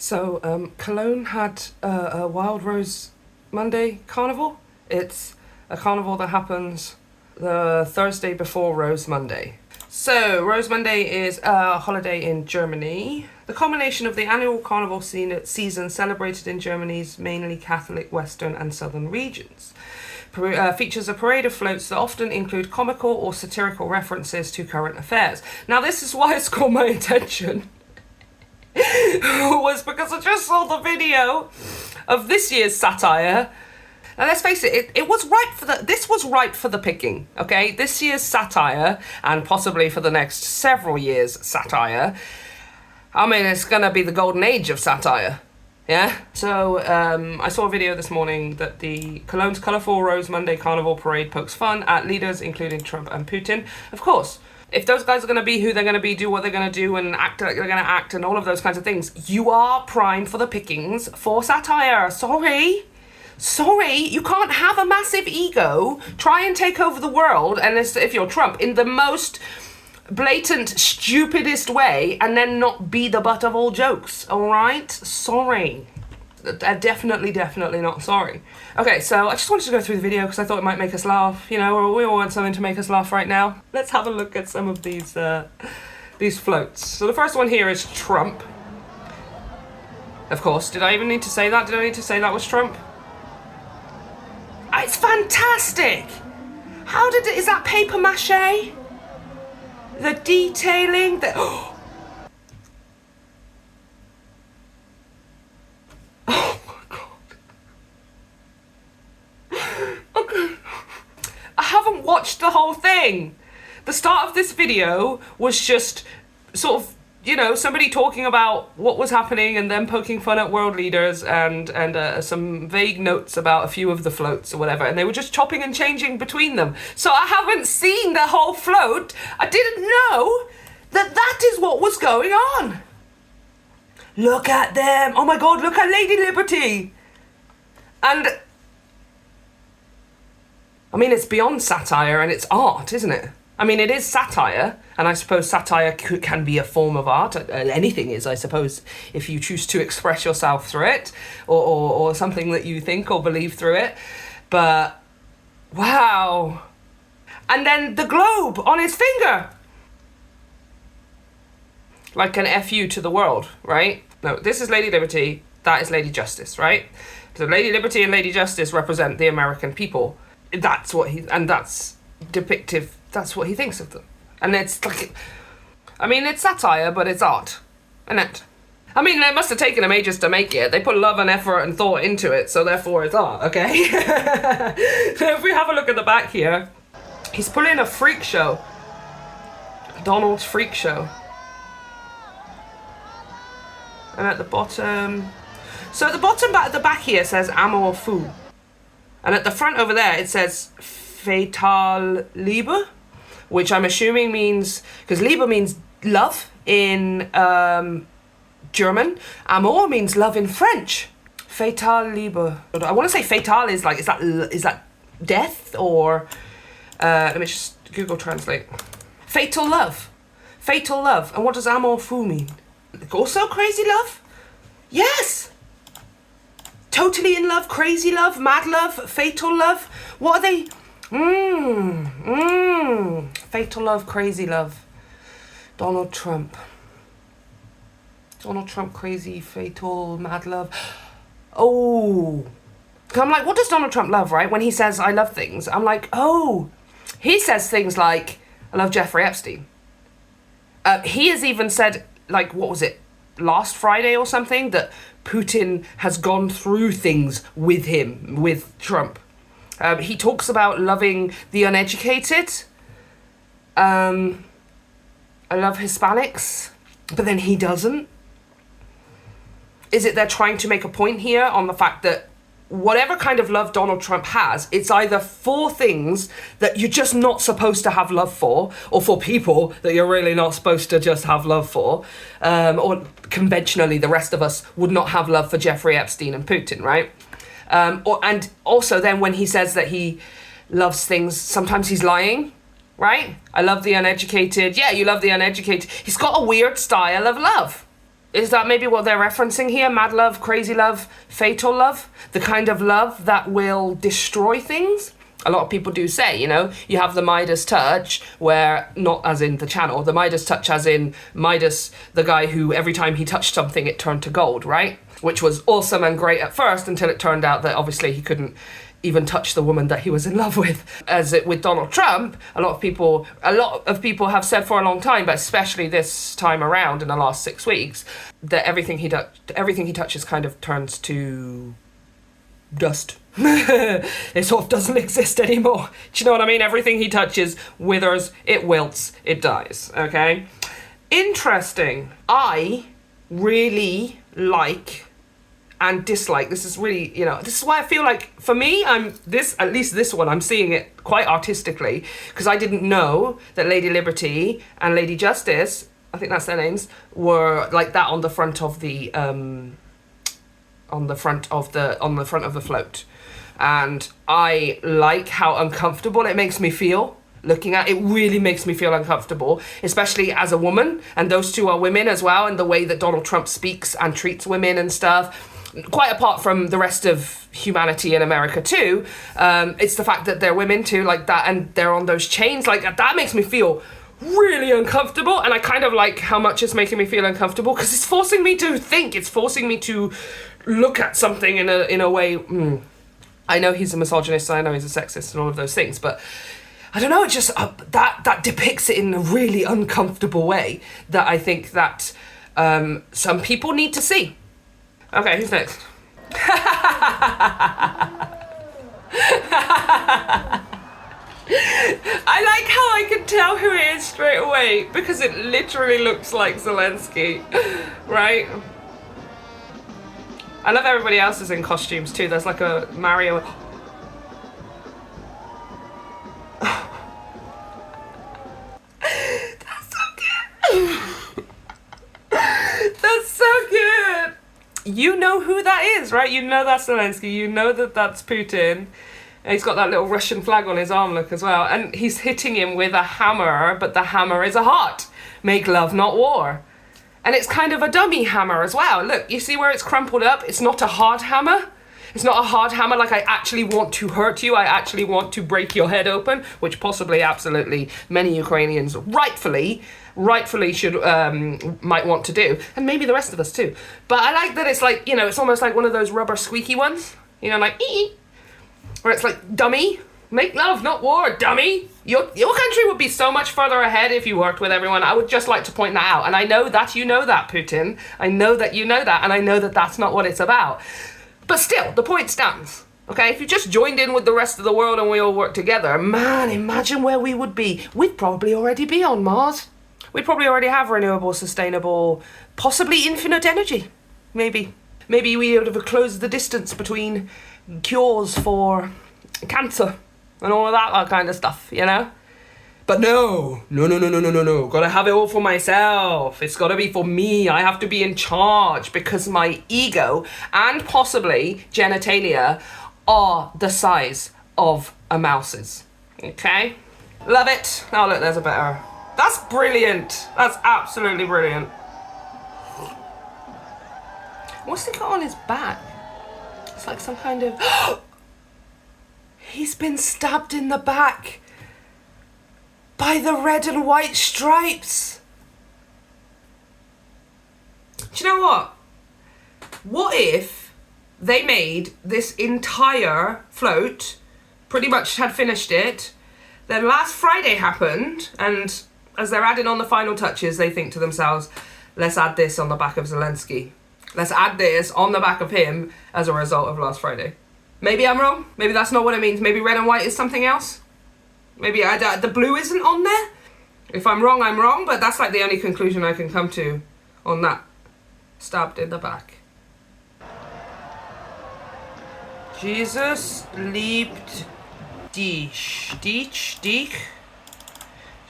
So, Cologne had a Wild Rose Monday carnival. It's a carnival that happens the Thursday before Rose Monday. So, Rose Monday is a holiday in Germany. The culmination of the annual carnival season celebrated in Germany's mainly Catholic western and southern regions. Features a parade of floats that often include comical or satirical references to current affairs. Now, this is why it's caught my attention. Was because I just saw the video of this year's satire. And let's face it, this was ripe for the picking, okay? This year's satire, and possibly for the next several years' satire, I mean, it's gonna be the golden age of satire, yeah? So, I saw a video this morning that the Cologne's colourful Rose Monday Carnival Parade pokes fun at leaders including Trump and Putin. Of course, if those guys are going to be who they're going to be, do what they're going to do, and act like they're going to act, and all of those kinds of things, you are primed for the pickings for satire. Sorry, you can't have a massive ego, try and take over the world, and if you're Trump, in the most blatant, stupidest way, and then not be the butt of all jokes, alright? Sorry. Definitely not sorry. Okay, so I just wanted to go through the video because I thought it might make us laugh. You know, we all want something to make us laugh right now. Let's have a look at some of these floats. So the first one here is Trump. Of course, did I even need to say that? Did I need to say that was Trump? It's fantastic! Is that paper mache? The detailing, Oh my god. Okay. I haven't watched the whole thing. The start of this video was just sort of, you know, somebody talking about what was happening and then poking fun at world leaders and some vague notes about a few of the floats or whatever, and they were just chopping and changing between them. So I haven't seen the whole float. I didn't know that is what was going on. Look at them. Oh my god, look at Lady Liberty. And I mean, it's beyond satire and it's art, isn't it? I mean, it is satire, and I suppose satire can be a form of art. Anything is, I suppose, if you choose to express yourself through it, or something that you think or believe through it. But, wow. And then the globe on his finger. Like an FU to the world, right? No, this is Lady Liberty, that is Lady Justice, right? So Lady Liberty and Lady Justice represent the American people. That's what that's depictive. That's what he thinks of them. And it's like, I mean, it's satire, but it's art, isn't it? I mean, it must have taken them ages to make it. They put love and effort and thought into it, so therefore it's art, okay? So if we have a look at the back here, he's pulling a freak show. Donald's freak show. And at the bottom, so at the bottom, at the back here says Amour fou. And at the front over there, it says Fatal Liebe, which I'm assuming means, because Liebe means love in German. Amour means love in French. Fatal Liebe. I want to say fatal is like, is that death, or let me just Google translate. Fatal love. Fatal love. And what does Amour fou mean? Also crazy love? Yes! Totally in love, crazy love, mad love, fatal love. What are they? Fatal love, crazy love. Donald Trump. Donald Trump, crazy, fatal, mad love. Oh. I'm like, what does Donald Trump love, right? When he says, I love things. I'm like, oh. He says things like, I love Jeffrey Epstein. He has even said, like, what was it, last Friday or something, that Putin has gone through things with him, with Trump. He talks about loving the uneducated. I love Hispanics, but then he doesn't. Is it they're trying to make a point here on the fact that whatever kind of love Donald Trump has, it's either for things that you're just not supposed to have love for, or for people that you're really not supposed to just have love for, or conventionally the rest of us would not have love for Jeffrey Epstein and Putin, right? And also then when he says that he loves things, sometimes he's lying, right? I love the uneducated. Yeah, you love the uneducated. He's got a weird style of love. Is that maybe what they're referencing here? Mad love, crazy love, fatal love? The kind of love that will destroy things? A lot of people do say, you know, you have the Midas touch, where, not as in the channel, the Midas touch as in Midas, the guy who every time he touched something, it turned to gold, right? Which was awesome and great at first, until it turned out that obviously he couldn't even touch the woman that he was in love with. As it, with Donald Trump, a lot of people have said for a long time, but especially this time around in the last 6 weeks, that everything he touches kind of turns to dust. It sort of doesn't exist anymore. Do you know what I mean? Everything he touches withers, it wilts, it dies. Okay? Interesting. I really like and dislike. This is really, you know, this is why I feel like, for me, at least this one, I'm seeing it quite artistically, because I didn't know that Lady Liberty and Lady Justice, I think that's their names, were like that on the front of the float. And I like how uncomfortable it makes me feel looking at it. Really makes me feel uncomfortable, especially as a woman, and those two are women as well, and the way that Donald Trump speaks and treats women and stuff, quite apart from the rest of humanity in America too. It's the fact that they're women too, like that, and they're on those chains, like that makes me feel really uncomfortable. And I kind of like how much it's making me feel uncomfortable, because it's forcing me to think, it's forcing me to look at something in a way. I know he's a misogynist, I know he's a sexist and all of those things, but I don't know, it just that depicts it in a really uncomfortable way that I think that some people need to see. Okay, who's next? I like how I can tell who it is straight away, because it literally looks like Zelensky, right? I love everybody else is in costumes too. There's like a Mario. That's so good. That's so good. You know who that is, right? You know that's Zelensky. You know that that's Putin. And he's got that little Russian flag on his arm, look, as well. And he's hitting him with a hammer, but the hammer is a heart. Make love, not war. And it's kind of a dummy hammer as well. Look, you see where it's crumpled up? It's not a hard hammer. It's not a hard hammer like I actually want to hurt you. I actually want to break your head open, which possibly, absolutely, many Ukrainians rightfully should, might want to do. And maybe the rest of us too. But I like that it's like, you know, it's almost like one of those rubber squeaky ones. You know, like, where it's like, dummy, make love, not war, dummy. Your country would be so much further ahead if you worked with everyone. I would just like to point that out. And I know that you know that, Putin. I know that you know that, and I know that that's not what it's about. But still, the point stands, okay? If you just joined in with the rest of the world and we all worked together, man, imagine where we would be. We'd probably already be on Mars. We'd probably already have renewable, sustainable, possibly infinite energy. Maybe. Maybe we would have closed the distance between cures for cancer and all of that kind of stuff, you know? But no. Gotta have it all for myself. It's gotta be for me. I have to be in charge, because my ego and possibly genitalia are the size of a mouse's. Okay? Love it. Oh, look, there's a better. That's brilliant. That's absolutely brilliant. What's he got on his back? It's like some kind of... He's been stabbed in the back by the red and white stripes. Do you know what? What if they made this entire float, pretty much had finished it, then last Friday happened, and as they're adding on the final touches, they think to themselves, let's add this on the back of Zelensky. Let's add this on the back of him as a result of last Friday. Maybe I'm wrong. Maybe that's not what it means. Maybe red and white is something else. Maybe the blue isn't on there. If I'm wrong, I'm wrong, but that's like the only conclusion I can come to on that. Stabbed in the back. Jesus liebt dich.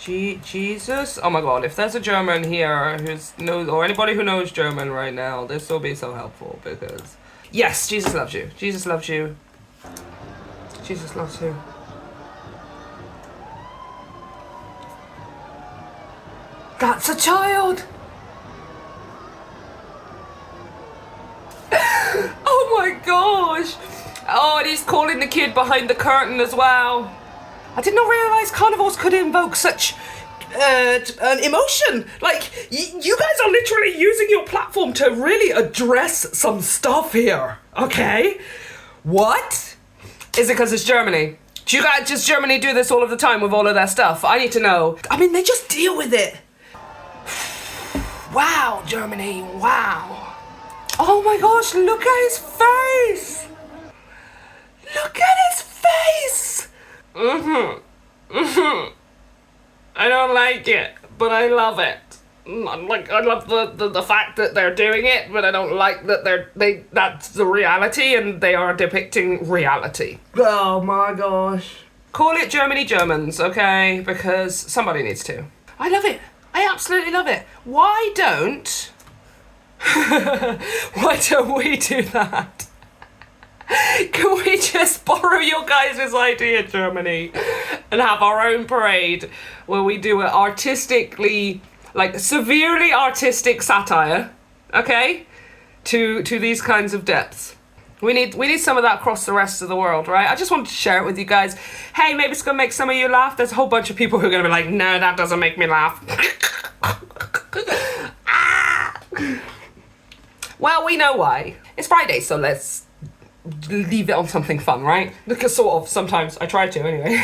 Jesus. Oh my god, if there's a German here or anybody who knows German right now, this will be so helpful, because yes, Jesus loves you. Jesus loves you. Jesus loves you. That's a child. my gosh. Oh, and he's calling the kid behind the curtain as well. I did not realise carnivals could invoke such an emotion. Like, you guys are literally using your platform to really address some stuff here, okay? What? Is it because it's Germany? Does Germany do this all of the time with all of their stuff? I need to know. I mean, they just deal with it. Wow, Germany, wow. Oh my gosh, look at his face. Look at his face. I don't like it, but I love it. I love the fact that they're doing it, but I don't like that that's the reality and they are depicting reality. Oh my gosh. Call it Germany Germans, okay? Because somebody needs to. I love it. I absolutely love it. Why don't we do that? Can we just borrow your guys' idea, Germany, and have our own parade where we do it artistically, like severely artistic satire, okay? To these kinds of depths. We need some of that across the rest of the world, right? I just wanted to share it with you guys. Hey, maybe it's gonna make some of you laugh. There's a whole bunch of people who are gonna be like, no, that doesn't make me laugh. Well, we know why. It's Friday, so let's leave it on something fun, right? Because sort of, sometimes I try to anyway.